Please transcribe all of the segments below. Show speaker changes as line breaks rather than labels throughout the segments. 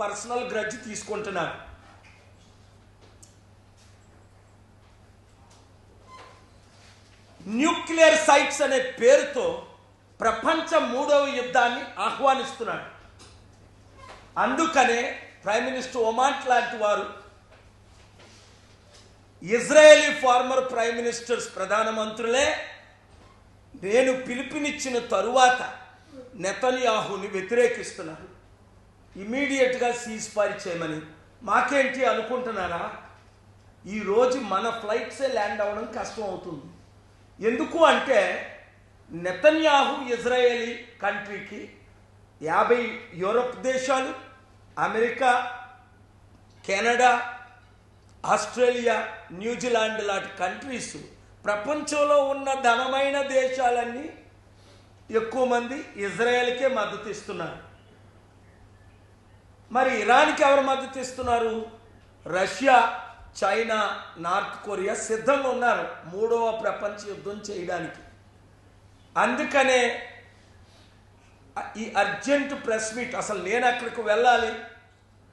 Personal grudge తీసుకుంటున్నారు. Nuclear sites అనే పేరుతో ప్రపంచ 3వ యుద్ధాన్ని ఆహ్వానిస్తున్నాడు. అందుకనే ప్రైమ్ మినిస్టర్ ఒమాంట్ లాంటి వారు, ఇజ్రాయేలీ ఫార్మర్ ప్రైమ్ మినిస్టర్స్ ప్రధానమంత్రులే నేను పిలుపునిచ్చిన తరువాత నెతన్యాహుని వ్యతిరేకిస్తున్నారు. ఇమీడియట్గా సీజ్ ఫైర్ చేయమని. మాకేంటి అనుకుంటున్నారా? ఈరోజు మన ఫ్లైట్సే ల్యాండ్ అవ్వడం కష్టం అవుతుంది. ఎందుకు అంటే నెతన్యాహు ఇజ్రాయేలీ కంట్రీకి 50 యూరప్ దేశాలు, అమెరికా, కెనడా, ఆస్ట్రేలియా, న్యూజిలాండ్ లాంటి కంట్రీస్, ప్రపంచంలో ఉన్న ధనమైన దేశాలన్నీ ఎక్కువ మంది ఇజ్రాయెల్కే మద్దతు ఇస్తున్నారు. మరి ఇరాన్కి ఎవరు మద్దతు ఇస్తున్నారు? రష్యా, చైనా, నార్త్ కొరియా సిద్ధంగా ఉన్నారు 3వ ప్రపంచ యుద్ధం చేయడానికి. అందుకనే ఈ అర్జెంట్ ప్రెస్ మీట్. అసలు నేను అక్కడికి వెళ్ళాలి,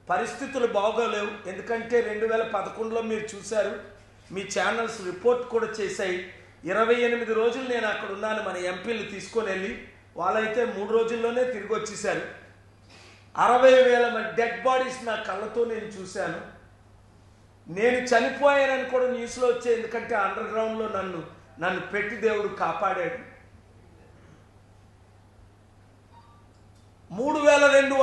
పరిస్థితులు బాగోలేవు. ఎందుకంటే 2011లో మీరు చూశారు, మీ ఛానల్స్ రిపోర్ట్ కూడా చేశాయి. 28 రోజులు నేను అక్కడ ఉన్నాను. మన ఎంపీలు తీసుకొని వెళ్ళి వాళ్ళైతే 3 రోజుల్లోనే తిరిగి వచ్చేసారు. 60,000 మంది డెడ్ బాడీస్ నా కళ్ళతో నేను చూశాను. నేను చనిపోయానని కూడా న్యూస్లో వచ్చాయి. ఎందుకంటే అండర్ గ్రౌండ్లో నన్ను పెట్టి దేవుడు కాపాడాడు. 3,200